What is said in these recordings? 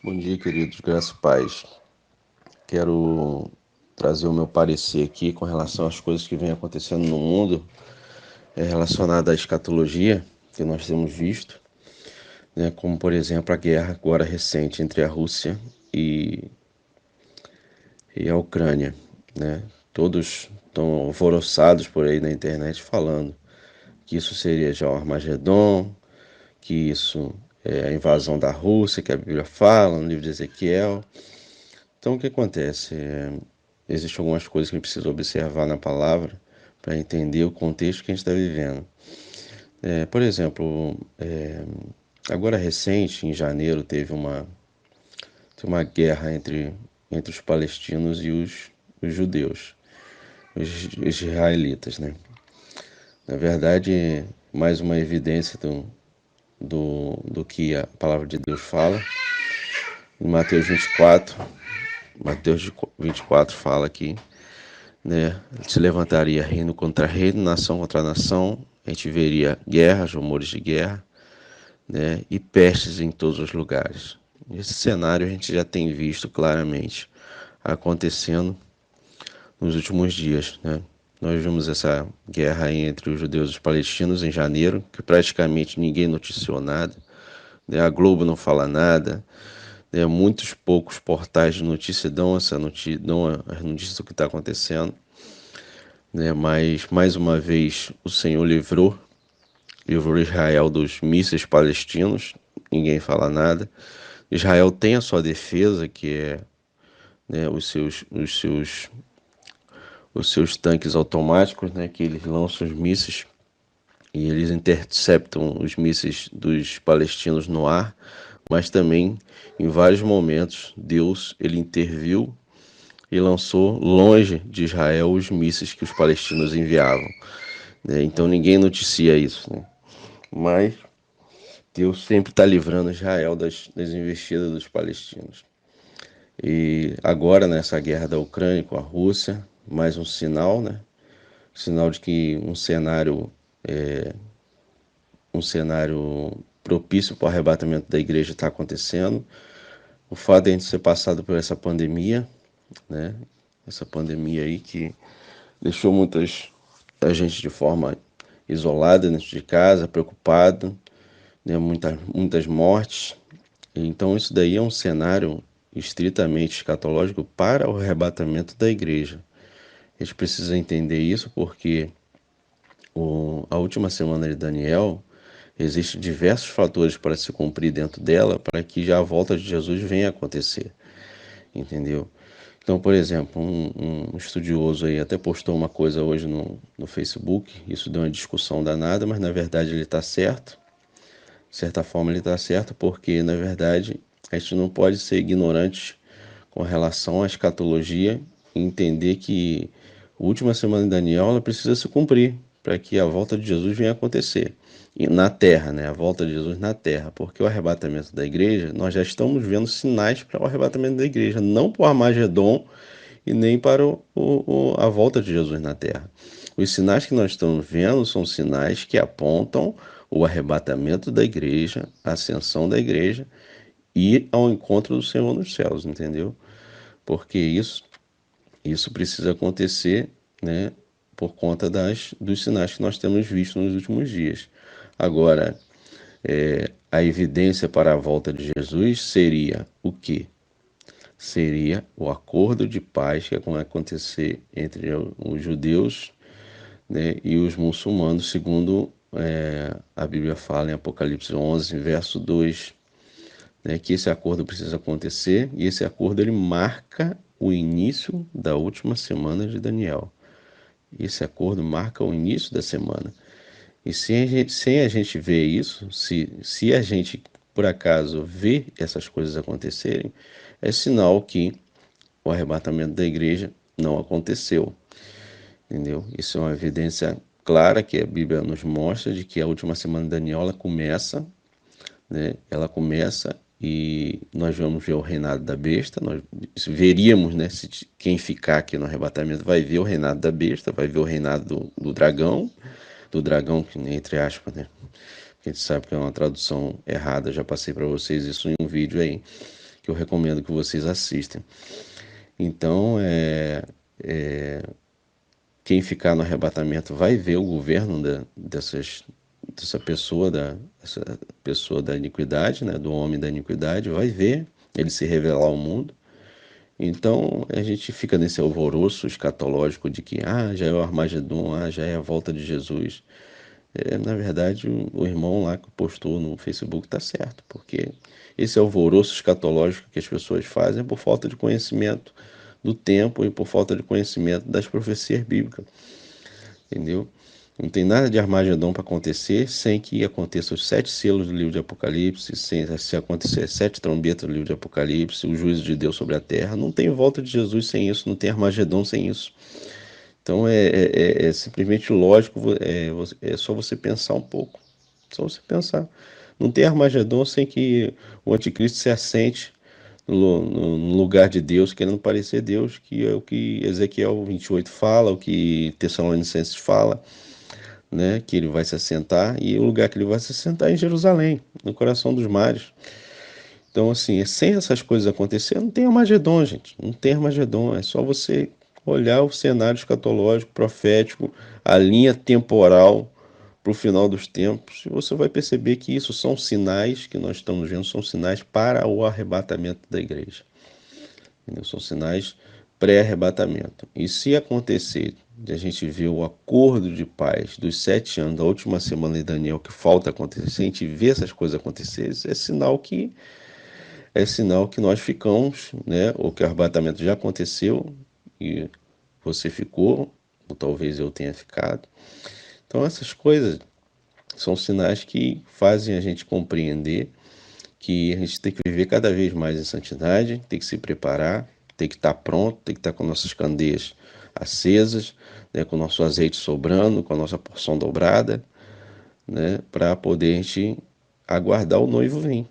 Bom dia, queridos, graças e paz. Quero trazer o meu parecer aqui com relação às coisas que vêm acontecendo no mundo relacionadas à escatologia que nós temos visto, né, como, por exemplo, a guerra agora recente entre a Rússia e a Ucrânia, né? Todos estão alvoroçados por aí na internet falando que isso seria já o Armagedon, que isso é a invasão da Rússia, que a Bíblia fala no livro de Ezequiel. Então, o que acontece? Existem algumas coisas que a gente precisa observar na palavra para entender o contexto que a gente está vivendo. Por exemplo, agora recente, em janeiro, teve uma guerra entre os palestinos e os judeus, os israelitas, né? Na verdade, mais uma evidência do que a palavra de Deus fala. Em Mateus 24 fala aqui, né? Se levantaria reino contra reino, nação contra nação. A gente veria guerras, rumores de guerra, né? E pestes em todos os lugares. Esse cenário a gente já tem visto claramente acontecendo nos últimos dias, né? Nós vimos essa guerra aí entre os judeus e os palestinos em janeiro, que praticamente ninguém noticiou nada, né? A Globo não fala nada, né? Muitos poucos portais de notícia dão as notícias do que está acontecendo, né? Mas, mais uma vez, o Senhor livrou Israel dos mísseis palestinos, ninguém fala nada. Israel tem a sua defesa, que é, né, os seus tanques automáticos, né, que eles lançam os mísseis e eles interceptam os mísseis dos palestinos no ar, mas também, em vários momentos, Deus ele interviu e lançou longe de Israel os mísseis que os palestinos enviavam, né? Então ninguém noticia isso, né? Mas Deus sempre está livrando Israel das investidas dos palestinos. E agora, nessa guerra da Ucrânia com a Rússia, mais um sinal, né? Sinal de que um cenário propício para o arrebatamento da igreja está acontecendo. O fato de a gente ser passado por essa pandemia, né? Essa pandemia aí que deixou a gente de forma isolada dentro de casa, preocupado, né? Muitas mortes. Então isso daí é um cenário estritamente escatológico para o arrebatamento da igreja. A gente precisa entender isso porque a última semana de Daniel, existem diversos fatores para se cumprir dentro dela para que já a volta de Jesus venha a acontecer, entendeu? Então, por exemplo, um estudioso aí até postou uma coisa hoje no Facebook, isso deu uma discussão danada, mas na verdade ele está certo, de certa forma ele está certo, porque na verdade a gente não pode ser ignorante com relação à escatologia e entender que a última semana de Daniel ela precisa se cumprir para que a volta de Jesus venha a acontecer. E na terra, né? A volta de Jesus na terra, porque o arrebatamento da igreja, nós já estamos vendo sinais para o arrebatamento da igreja, não para o Armagedon e nem para a volta de Jesus na terra. Os sinais que nós estamos vendo são sinais que apontam o arrebatamento da igreja, a ascensão da igreja e ao encontro do Senhor nos céus, entendeu? Porque isso precisa acontecer, né, por conta dos sinais que nós temos visto nos últimos dias. Agora, a evidência para a volta de Jesus seria o quê? Seria o acordo de paz que vai acontecer entre os judeus, né, e os muçulmanos, segundo a Bíblia fala em Apocalipse 11, verso 2, né, que esse acordo precisa acontecer, e esse acordo ele marca o início da última semana de Daniel. Esse acordo marca o início da semana. E sem a gente ver isso, se a gente por acaso vê essas coisas acontecerem, é sinal que o arrebatamento da igreja não aconteceu. Entendeu? Isso é uma evidência clara que a Bíblia nos mostra de que a última semana de Daniel ela começa, né? Ela começa e nós vamos ver o reinado da besta. Nós veríamos, né? Quem ficar aqui no arrebatamento vai ver o reinado da besta, vai ver o reinado do dragão, que entre aspas, né? Porque a gente sabe que é uma tradução errada. Já passei para vocês isso em um vídeo aí. que eu recomendo que vocês assistam. Então, quem ficar no arrebatamento vai ver o governo dessa pessoa da iniquidade, né, do homem da iniquidade, vai ver ele se revelar ao mundo. Então a gente fica nesse alvoroço escatológico de que já é o Armagedon, já é a volta de Jesus. Na verdade, o irmão lá que postou no Facebook está certo, porque esse alvoroço escatológico que as pessoas fazem é por falta de conhecimento do tempo e por falta de conhecimento das profecias bíblicas, entendeu? Não tem nada de Armagedon para acontecer sem que aconteça os 7 selos do livro de Apocalipse, se acontecer as 7 trombetas do livro de Apocalipse, o juízo de Deus sobre a terra. Não tem volta de Jesus sem isso, não tem Armagedon sem isso. Então é simplesmente lógico, é só você pensar um pouco. Só você pensar. Não tem Armagedon sem que o anticristo se assente no lugar de Deus, querendo parecer Deus, que é o que Ezequiel 28 fala, o que Tessalonicenses fala, né, que ele vai se assentar, e o lugar que ele vai se assentar é em Jerusalém, no coração dos mares. Então, assim, sem essas coisas acontecer, não tem Armagedon, gente. Não tem Armagedon. É só você olhar o cenário escatológico, profético, a linha temporal para o final dos tempos, e você vai perceber que isso são sinais que nós estamos vendo, são sinais para o arrebatamento da igreja. Entendeu? São sinais pré-arrebatamento. E se acontecer de a gente ver o acordo de paz dos 7 anos da última semana de Daniel que falta acontecer, se a gente vê essas coisas acontecerem, é sinal que nós ficamos, né? Ou que o arrebatamento já aconteceu e você ficou, ou talvez eu tenha ficado. Então essas coisas são sinais que fazem a gente compreender que a gente tem que viver cada vez mais em santidade, tem que se preparar, tem que estar pronto, tem que estar com nossas candeias acesas, né, com o nosso azeite sobrando, com a nossa porção dobrada, né, para poder a gente aguardar o noivo vir.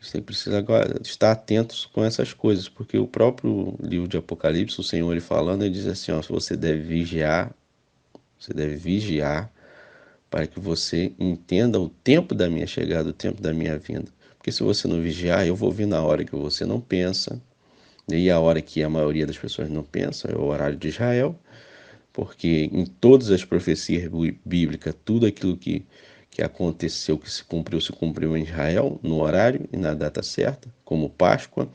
A gente precisa estar atentos com essas coisas, porque o próprio livro de Apocalipse, o Senhor ele falando, ele diz assim, ó, você deve vigiar para que você entenda o tempo da minha chegada, o tempo da minha vinda. Porque se você não vigiar, eu vou vir na hora que você não pensa, e a hora que a maioria das pessoas não pensa é o horário de Israel, porque em todas as profecias bíblicas, tudo aquilo que aconteceu, que se cumpriu em Israel, no horário e na data certa, como Páscoa,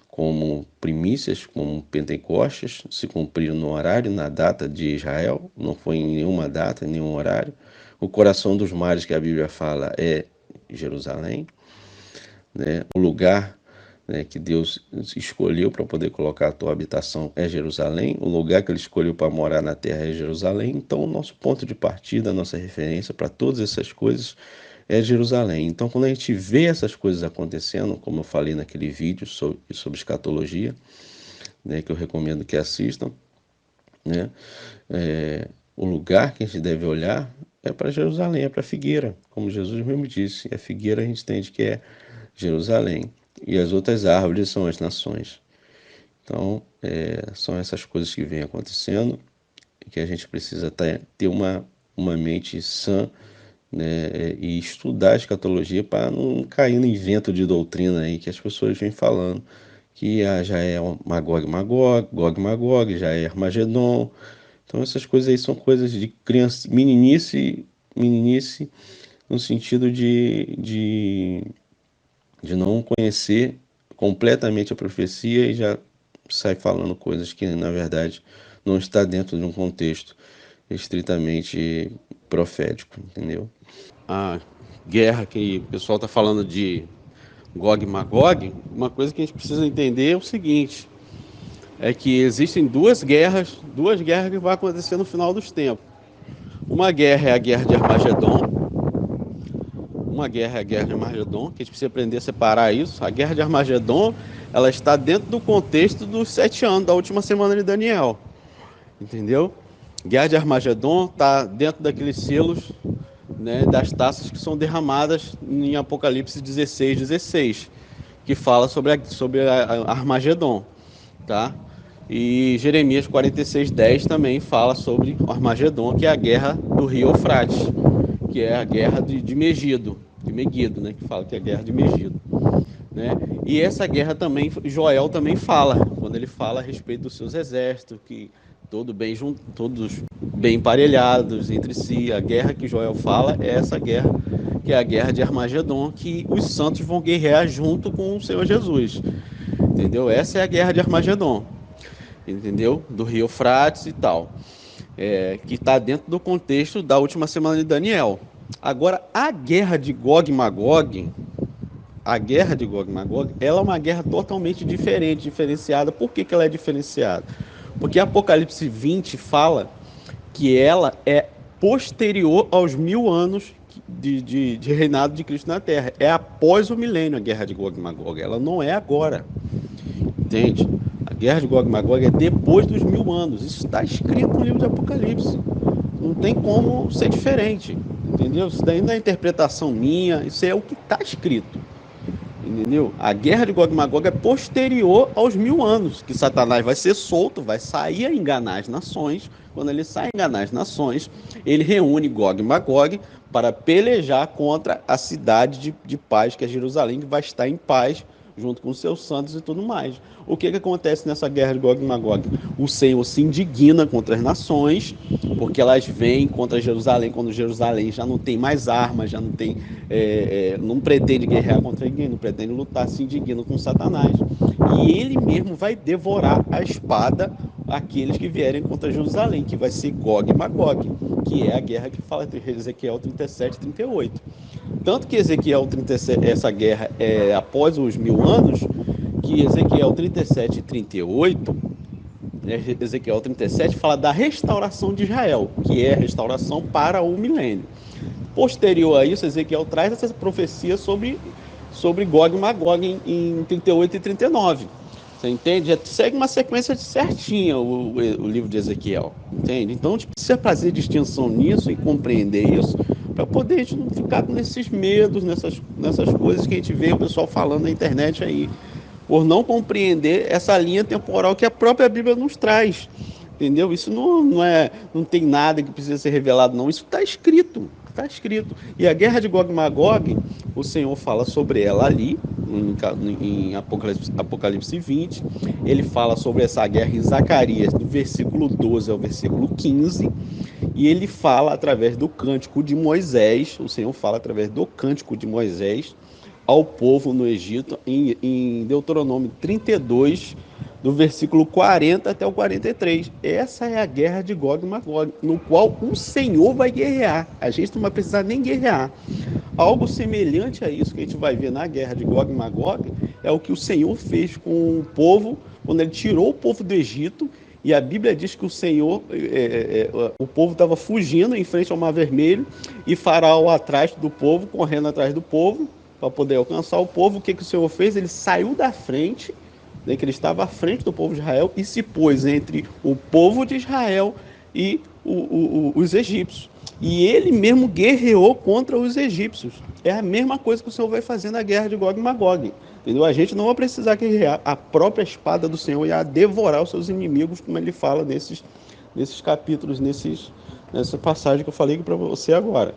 como primícias, como Pentecostes, se cumpriram no horário e na data de Israel, não foi em nenhuma data, em nenhum horário. O coração dos mares que a Bíblia fala é Jerusalém, né? O lugar, né, que Deus escolheu para poder colocar a tua habitação é Jerusalém, o lugar que ele escolheu para morar na terra é Jerusalém. Então o nosso ponto de partida, a nossa referência para todas essas coisas é Jerusalém. Então quando a gente vê essas coisas acontecendo, como eu falei naquele vídeo sobre escatologia, né, que eu recomendo que assistam, né, o lugar que a gente deve olhar é para Jerusalém, é para a figueira, como Jesus mesmo disse. A figueira a gente entende que é Jerusalém, e as outras árvores são as nações. Então, são essas coisas que vêm acontecendo e que a gente precisa ter uma mente sã, né, e estudar a escatologia para não cair no invento de doutrina aí que as pessoas vêm falando, que já é Magog, Gog, Magog, já é Armagedon. Então essas coisas aí são coisas de criança, meninice no sentido de não conhecer completamente a profecia e já sai falando coisas que na verdade não está dentro de um contexto estritamente profético, entendeu? A guerra que o pessoal está falando de Gog e Magog, uma coisa que a gente precisa entender é o seguinte, é que existem duas guerras que vão acontecer no final dos tempos. Uma guerra é a guerra de Armagedon, que a gente precisa aprender a separar isso. A guerra de Armagedon, ela está dentro do contexto dos 7 anos, da última semana de Daniel, entendeu? Guerra de Armagedon está dentro daqueles selos, né, das taças que são derramadas em Apocalipse 16, que fala sobre a Armagedon, tá? E Jeremias 46:10 também fala sobre o Armagedon, que é a guerra do rio Eufrates, que é a guerra de Megido, né, que fala que é a guerra de Megido, né? E essa guerra também, Joel também fala, quando ele fala a respeito dos seus exércitos, que todos bem emparelhados entre si. A guerra que Joel fala é essa guerra, que é a guerra de Armagedon, que os santos vão guerrear junto com o Senhor Jesus. Entendeu? Essa é a guerra de Armagedon, entendeu? Do rio Eufrates e tal. Que está dentro do contexto da última semana de Daniel. Agora, a guerra de Gog e Magog, ela é uma guerra totalmente diferente, diferenciada. Por que ela é diferenciada? Porque Apocalipse 20 fala que ela é posterior aos 1000 anos de reinado de Cristo na Terra. É após o milênio a guerra de Gog e Magog. Ela não é agora. Entende? A guerra de Gog e Magog é depois dos 1000 anos. Isso está escrito no livro de Apocalipse. Não tem como ser diferente. Entendeu? Isso daí não é interpretação minha. Isso é o que está escrito. Entendeu? A guerra de Gog e Magog é posterior aos 1000 anos, que Satanás vai ser solto, vai sair a enganar as nações. Quando ele sai a enganar as nações, ele reúne Gog e Magog para pelejar contra a cidade de paz, que é Jerusalém, que vai estar em paz junto com os seus santos e tudo mais. O que acontece nessa guerra de Gog e Magog? O Senhor se indigna contra as nações, porque elas vêm contra Jerusalém, quando Jerusalém já não tem mais armas, já não tem, não pretende guerrear contra ninguém, não pretende lutar, se indigna com Satanás. E ele mesmo vai devorar a espada aqueles que vierem contra Jerusalém, que vai ser Gog e Magog, que é a guerra que fala entre Ezequiel 37 e 38. Tanto que Ezequiel 37, essa guerra é após os 1000 anos, que Ezequiel 37 e 38, Ezequiel 37 fala da restauração de Israel, que é a restauração para o milênio. Posterior a isso, Ezequiel traz essa profecia sobre Gog e Magog em 38 e 39. Você entende? Segue uma sequência certinha o livro de Ezequiel, entende? Então a gente precisa fazer distinção nisso e compreender isso, para poder a gente não ficar com esses medos, nessas coisas que a gente vê o pessoal falando na internet aí, por não compreender essa linha temporal que a própria Bíblia nos traz, entendeu? Isso não tem nada que precisa ser revelado, não. Isso está escrito. Está escrito. E a guerra de Gog e Magog, o Senhor fala sobre ela ali, em Apocalipse 20. Ele fala sobre essa guerra em Zacarias, do versículo 12 ao versículo 15. E ele fala através do cântico de Moisés, o Senhor fala através do cântico de Moisés ao povo no Egito, em Deuteronômio 32, do versículo 40 até o 43. Essa é a guerra de Gog e Magog, no qual o Senhor vai guerrear. A gente não vai precisar nem guerrear. Algo semelhante a isso que a gente vai ver na guerra de Gog e Magog é o que o Senhor fez com o povo, quando ele tirou o povo do Egito. E a Bíblia diz que o Senhor, o povo estava fugindo em frente ao Mar Vermelho, e Faraó atrás do povo, correndo atrás do povo, para poder alcançar o povo. O que o Senhor fez? Ele saiu da frente, né, que ele estava à frente do povo de Israel, e se pôs entre o povo de Israel e os egípcios. E ele mesmo guerreou contra os egípcios. É a mesma coisa que o Senhor vai fazer na guerra de Gog e Magog. Entendeu? A gente não vai precisar guerrear. A própria espada do Senhor ia devorar os seus inimigos, como ele fala nesses capítulos, nessa passagem que eu falei para você agora.